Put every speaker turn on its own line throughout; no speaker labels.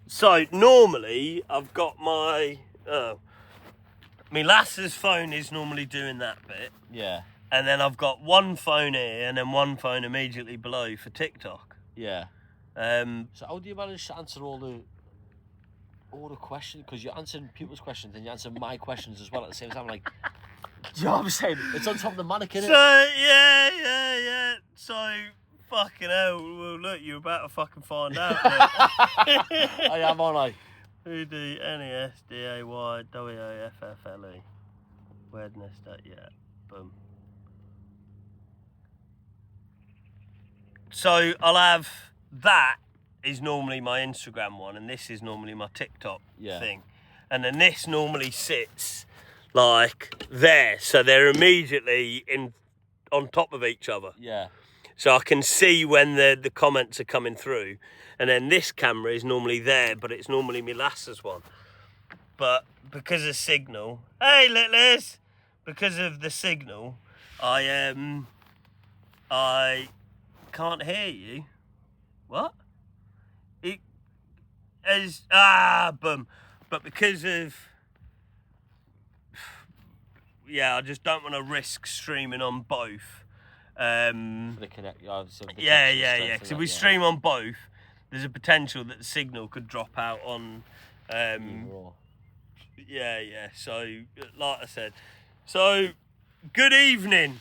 So normally I've got my lass's phone is normally doing that bit.
Yeah.
And then I've got one phone here and then one phone immediately below for TikTok.
Yeah. So how do you manage to answer all the questions? Because you're answering people's questions and you're answering my questions as well at the same time. Like, do you know what I'm saying? It's on top of the mannequin.
So yeah. So fucking hell. Well, look, you're about to fucking find out.
I am, aren't I?
UDNESDAYWOFFLE. Wednesday, yeah. Boom. So I'll have that is normally my Instagram one, and this is normally my TikTok thing. And then this normally sits like there, so they're immediately on top of each other.
Yeah.
So I can see when the comments are coming through. And then this camera is normally there, but it's normally my lass's one. But because of signal, hey Litless, because of the signal, I can't hear you. What? It is boom. But because of I just don't want to risk streaming on both.
The connect.
Yeah. Because if we stream on both, there's a potential that the signal could drop out on. Yeah. So, like I said, good evening.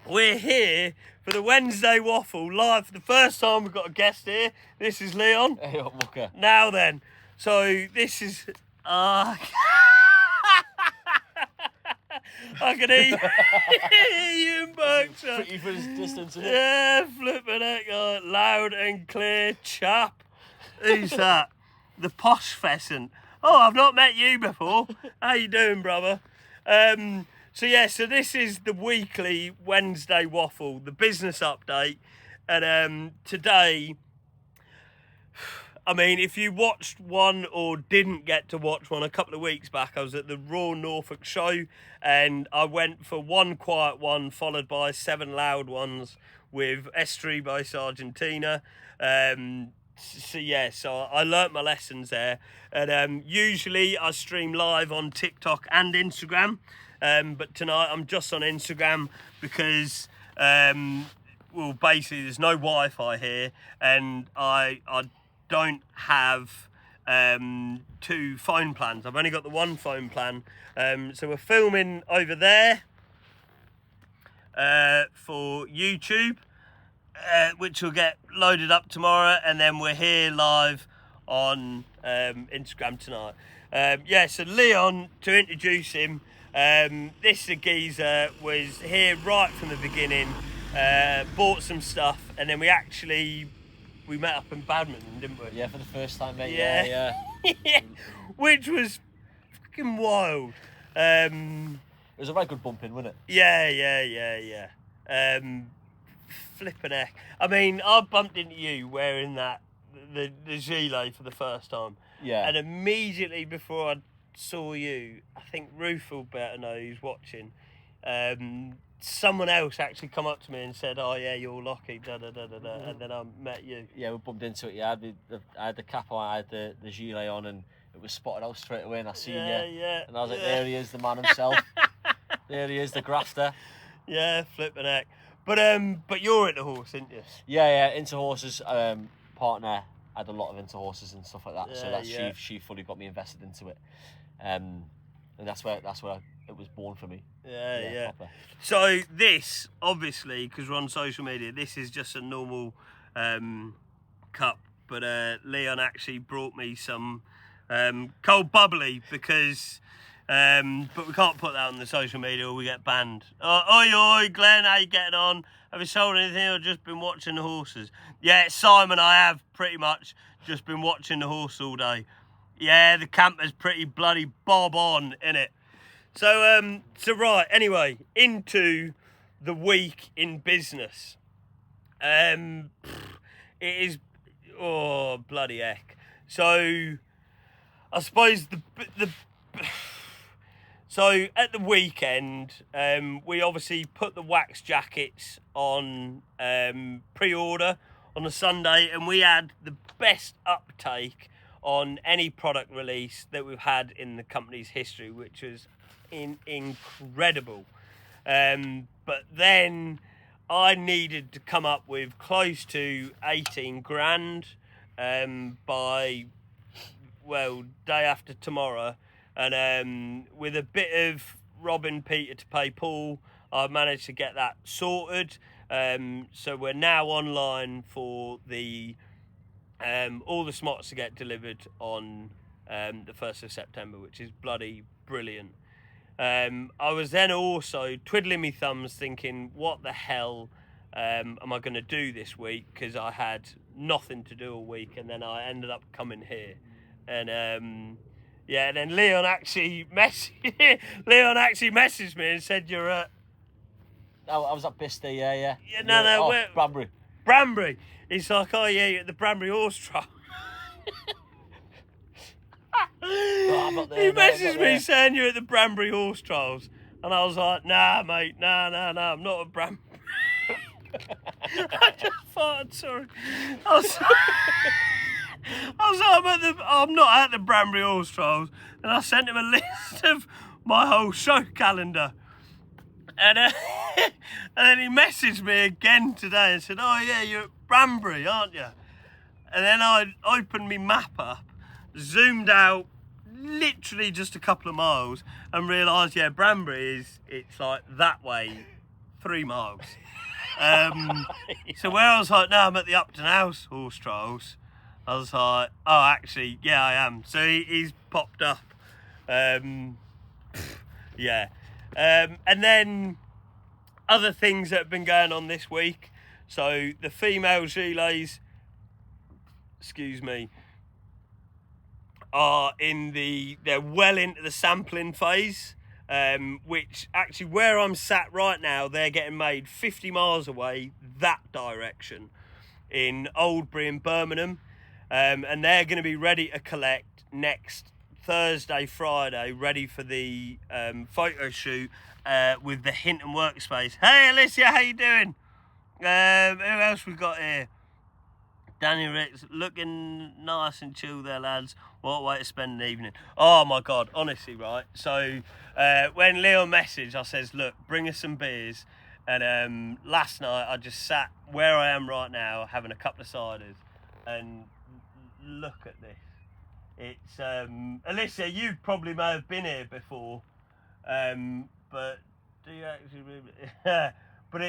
We're here for the Wednesday Waffle live for the first time. We've got a guest here. This is Leon.
Hey, up, Mucker.
Now then, so this is. I can hear you in Berkshire.
Pretty for his distance, isn't it?
Yeah, flipping it, loud and clear chap. Who's that? The posh pheasant. Oh, I've not met you before. How you doing, brother? So this is the weekly Wednesday Waffle, the business update. And today, I mean, if you watched one or didn't get to watch one a couple of weeks back, I was at the Raw Norfolk show and I went for one quiet one followed by 7 loud ones with Estribos Argentina. So I learnt my lessons there. And usually I stream live on TikTok and Instagram. But tonight I'm just on Instagram because, basically there's no Wi-Fi here and I don't have 2 phone plans. I've only got the 1 phone plan. So we're filming over there for YouTube, which will get loaded up tomorrow, and then we're here live on Instagram tonight. So Leon, to introduce him, this geezer was here right from the beginning, bought some stuff, and then we met up in badminton, didn't we?
Yeah, for the first time, mate.
Yeah. Which was fucking wild.
It was a very good bumping, wasn't it?
Yeah. Flipping heck. I mean, I bumped into you wearing the gilet for the first time.
Yeah.
And immediately before I saw you, I think Ruth will better know who's watching. Someone else actually come up to me and said, "Oh yeah, you're lucky." And then I met you.
Yeah, we bumped into it. Yeah, I had the cap on, I had the gilet on, and it was spotted out straight away. And I seen you.
Yeah.
And I was like, there he is, the man himself. There he is, the grafter.
Yeah, flipping heck. But you're into horse, aren't you?
Yeah, into horses. Partner had a lot of into horses and stuff like that.
Yeah,
she fully got me invested into it. And that's where it was born for me.
Yeah.
Proper.
So this, obviously, because we're on social media, this is just a normal cup. But Leon actually brought me some cold bubbly because, but we can't put that on the social media or we get banned. Oi, Glenn, how you getting on? Have you sold anything or just been watching the horses? Yeah, Simon, I have pretty much just been watching the horse all day. Yeah, the camper's pretty bloody bob on, innit? So right, anyway, into the week in business. It is, bloody heck. So, I suppose so at the weekend, we obviously put the wax jackets on pre-order on a Sunday, and we had the best uptake on any product release that we've had in the company's history, which was incredible. But then I needed to come up with close to 18 grand by, well, day after tomorrow. And with a bit of robbing Peter to pay Paul, I managed to get that sorted. So we're now online for the all the smocks to get delivered on the 1st of September, which is bloody brilliant. I was then also twiddling my thumbs thinking, what the hell am I going to do this week? Because I had nothing to do all week, and then I ended up coming here. And and then Leon actually messaged me and said, you're at...
I was at Bicester, yeah.
No,
Banbury.
Banbury. He's like, oh yeah, you're at the Banbury Horse Trial.
No, I'm not there.
He messaged me saying you're at the Banbury Horse Trials, and I was like, nah, mate, nah, I'm not at Banbury. I just farted, sorry. I was like, I'm not at the Banbury Horse Trials, and I sent him a list of my whole show calendar. And then he messaged me again today and said, oh yeah, you're at Banbury, aren't you? And then I opened my map up, zoomed out literally just a couple of miles, and realised, yeah, Banbury it's like that way, 3 miles. So where I was like, no, I'm at the Upton House Horse Trials, I was like, oh, actually, yeah, I am. So he's popped up. Yeah. And then other things that have been going on this week. So the female Gilets, are they're well into the sampling phase, which actually where I'm sat right now, they're getting made 50 miles away that direction in Oldbury in Birmingham, and they're going to be ready to collect next Thursday, Friday, ready for the photo shoot with the Hinton Workspace. Hey Alicia, how you doing? Who else we got here? Daniel Ricks, looking nice and chill there, lads. What a way to spend an evening. Oh my God, honestly, right? So when Leo messaged, I says, look, bring us some beers. And last night I just sat where I am right now, having a couple of ciders, and look at this. It's Alicia, you probably may have been here before, but do you actually really? But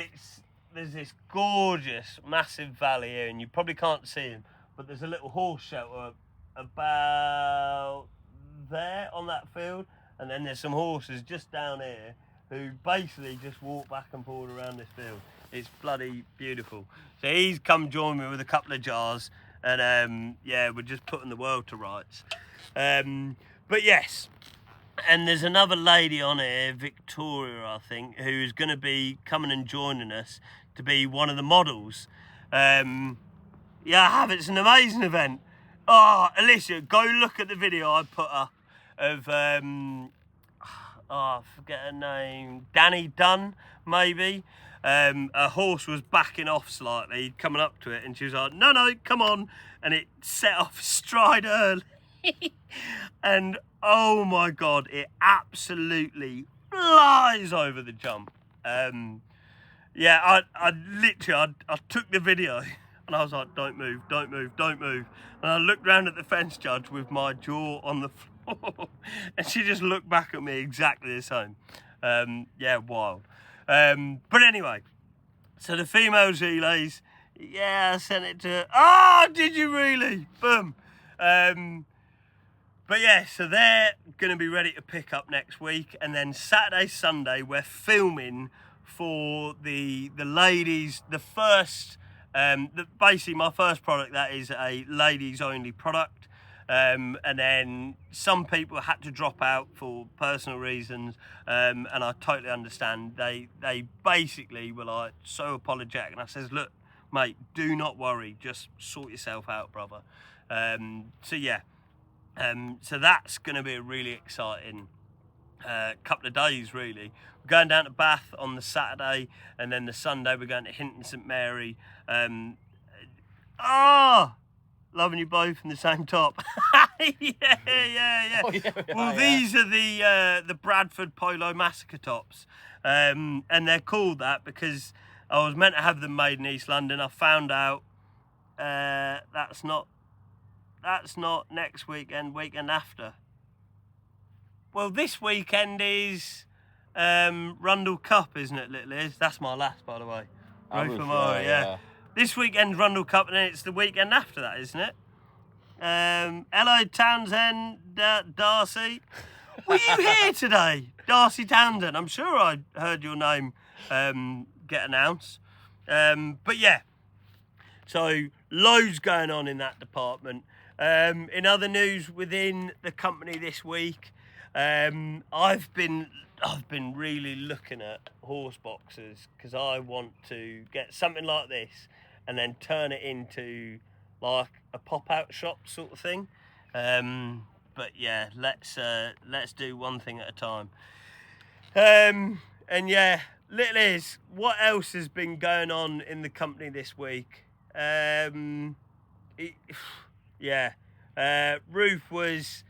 there's this gorgeous massive valley here, and you probably can't see him, but there's a little horse shelter about there on that field, and then there's some horses just down here who basically just walk back and forth around this field. It's bloody beautiful. So he's come join me with a couple of jars, and yeah, we're just putting the world to rights. But yes, and there's another lady on here, Victoria, I think, who's going to be coming and joining us to be one of the models. Yeah, I have. It's an amazing event. Oh, Alicia, go look at the video I put up of, I forget her name, Danny Dunn, maybe. Her horse was backing off slightly, coming up to it, and she was like, no, come on. And it set off stride early. And oh my God, it absolutely flies over the jump. Yeah, I literally took the video and I was like, don't move. And I looked round at the fence judge with my jaw on the floor and she just looked back at me exactly the same. Yeah, wild. But anyway, so the female Gilets, yeah, I sent it to her. Oh, did you really? Boom. But yeah, so they're going to be ready to pick up next week. And then Saturday, Sunday, we're filming for the ladies, the first, basically my first product, that is a ladies only product. And then some people had to drop out for personal reasons, and I totally understand. They basically were like so apologetic, and I says, look, mate, do not worry, just sort yourself out, brother. So yeah, so that's going to be a really exciting couple of days, really. We're going down to Bath on the Saturday, and then the Sunday we're going to Hinton St Mary. loving you both in the same top. Yeah.
Oh, yeah,
Well, these are the Bradford Polo Massacre tops, and they're called that because I was meant to have them made in East London. I found out that's not next weekend. Weekend after. Well, this weekend is Rundle Cup, isn't it, Little Liz? That's my last, by the way. Yeah. This weekend's Rundle Cup, and then it's the weekend after that, isn't it? Hello, Townsend, Darcy. Were you here today? Darcy Townsend. I'm sure I heard your name get announced. But yeah, so loads going on in that department. In other news within the company this week, I've been really looking at horse boxes because I want to get something like this and then turn it into like a pop-out shop sort of thing. But yeah, let's do one thing at a time. And yeah, Little Liz, what else has been going on in the company this week? Ruth was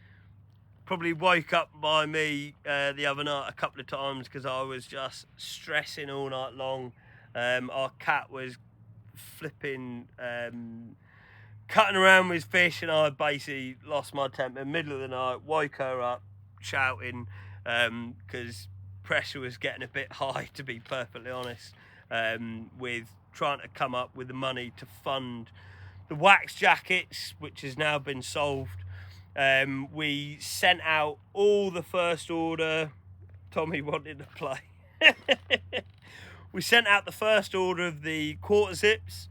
probably woke up by me the other night a couple of times because I was just stressing all night long. Our cat was flipping, cutting around with fish, and I basically lost my temper. Middle of the night, woke her up shouting because pressure was getting a bit high, to be perfectly honest, with trying to come up with the money to fund the wax jackets, which has now been solved. We sent out all the first order. Tommy wanted to play. We sent out the first order of the quarter zips,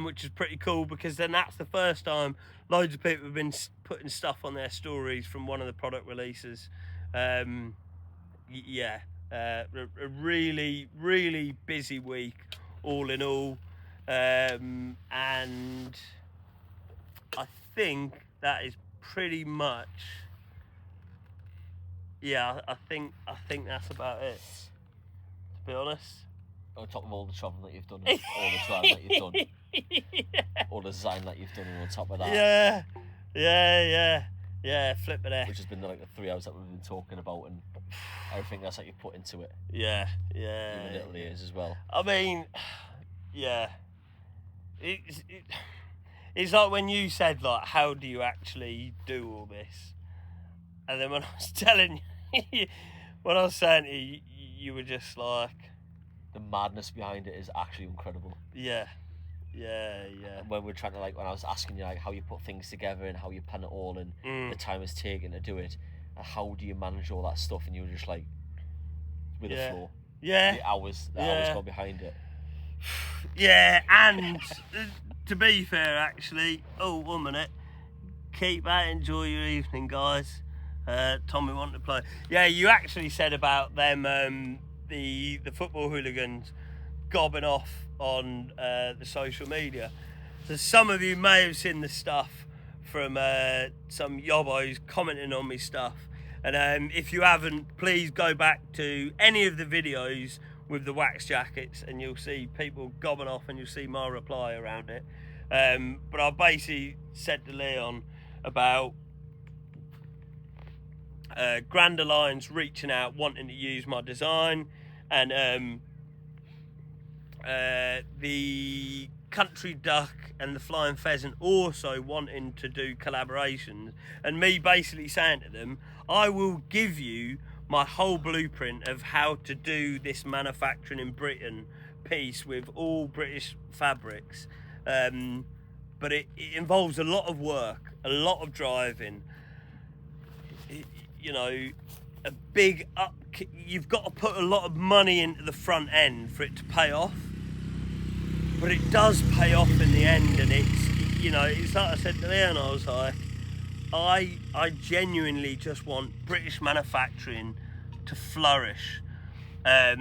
which is pretty cool because then that's the first time loads of people have been putting stuff on their stories from one of the product releases. A really, really busy week all in all. And I think that is pretty much, I think that's about it, to be honest.
On top of all the travelling that you've done, all the driving that you've done, all the design that you've done, and on top of that,
flip it there.
Which has been like the 3 hours that we've been talking about, and everything else that you've put into it.
Even
Little ears as well.
I mean, it's like when you said, like, how do you actually do all this? And then when I was telling you, when I was saying to you, you were just like...
The madness behind it is actually incredible.
Yeah.
And when we're trying to, like, when I was asking you, like, how you put things together and how you plan it all and the time it's taken to do it, and how do you manage all that stuff, and you were just like, with the flow.
Yeah.
The hours gone behind it.
Yeah, and to be fair, actually, 1 minute, keep out, enjoy your evening, guys. Tommy wanted to play. Yeah, you actually said about them, the football hooligans gobbing off on the social media. So some of you may have seen the stuff from some yobbos commenting on me stuff. And if you haven't, please go back to any of the videos with the wax jackets and you'll see people gobbing off, and you'll see my reply around it. But I basically said to Leon about Grand Alliance reaching out, wanting to use my design, and the Country Duck and the Flying Pheasant also wanting to do collaborations, and me basically saying to them, I will give you my whole blueprint of how to do this manufacturing in Britain piece with all British fabrics, but it involves a lot of work, a lot of driving, a big up. You've got to put a lot of money into the front end for it to pay off, but it does pay off in the end. And it's like I said to Leon, I was like, I genuinely just want British manufacturing to flourish. I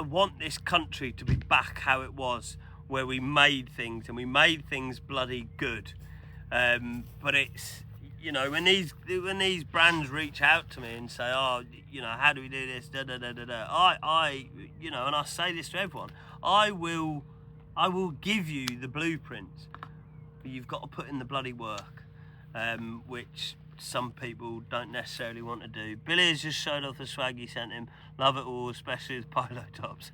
want this country to be back how it was, where we made things, and we made things bloody good. But it's, when these brands reach out to me and say, how do we do this, and I say this to everyone, I will I will give you the blueprints, but you've got to put in the bloody work, which some people don't necessarily want to do. Billy has just showed off the swag he sent him. Love it all, especially the polo tops.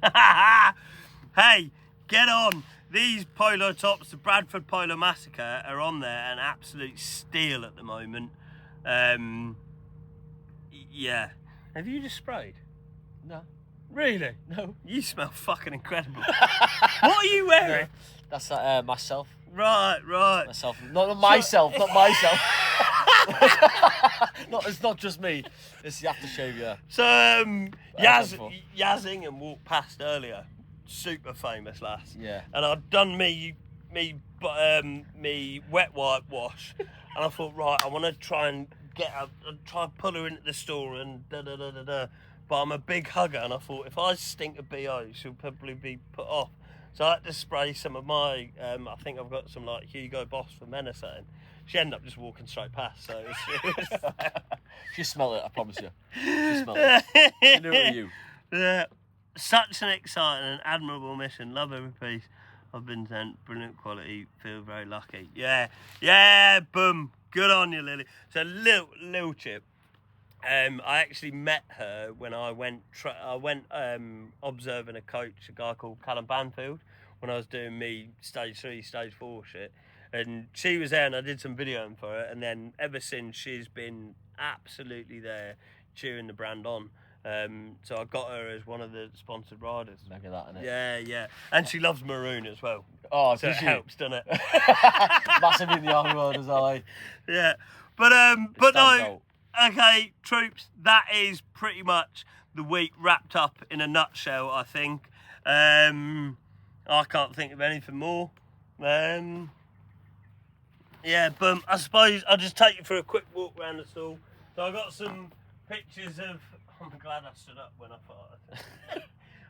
Hey, get on. These polo tops, the Bradford Polo Massacre, are on there, an absolute steal at the moment. Yeah. Have you just sprayed?
No.
Really?
No.
You smell fucking incredible. What are you wearing?
That's myself.
Right.
Myself. Not myself, not myself. It's not just me. It's the aftershave, yeah.
So, Yazzing and walked past earlier. Super famous lass.
Yeah.
And I'd done me wet wipe wash, and I thought, right, I want to try and pull her into the store and da. But I'm a big hugger, and I thought if I stink of BO, she'll probably be put off. So I had to spray some of my. I think I've got some like Hugo Boss for men or something. She ended up just walking straight past. So
she smelled it. I promise you. She smelled it. She knew it was you.
Yeah. Such an exciting and admirable mission. Love every piece I've been sent. Brilliant quality. Feel very lucky. Yeah. Boom. Good on you, Lily. So little chip. I actually met her when I went observing a coach, a guy called Callum Banfield, when I was doing me stage 3, stage 4 shit. And she was there, and I did some videoing for her. And then ever since, she's been absolutely there, cheering the brand on. So I got her as one of the sponsored riders.
Look at that, innit?
Yeah. And she loves maroon as well.
Oh,
so it helps, doesn't it?
Massive in the army world as well, eh?
Yeah. But no. Okay, troops, that is pretty much the week wrapped up in a nutshell, I think. I can't think of anything more. Yeah, boom. I suppose I'll just take you for a quick walk around the stall. So I got some pictures of... I'm glad I stood up when I thought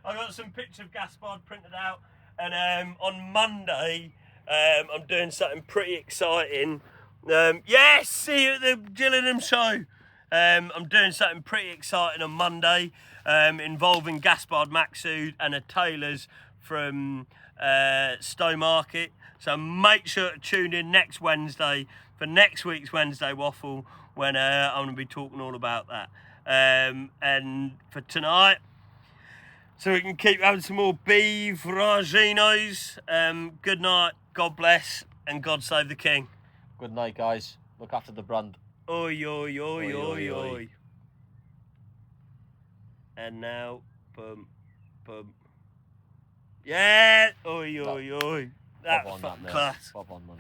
I got some pictures of Gaspard printed out. And on Monday, I'm doing something pretty exciting. Yes, see you at the Gillingham show. I'm doing something pretty exciting on Monday, involving Gaspard Maxud and a tailors from Stowe Market. So make sure to tune in next Wednesday for next week's Wednesday Waffle, when I'm going to be talking all about that. And for tonight, so we can keep having some more beveraginos. Good night, God bless, and God save the King.
Good night, guys. Look after the brand.
Oi, oi, oi, oi, oi. And now, boom. Yeah, oi, oi, oi. That's fucking class.
Bob on, man.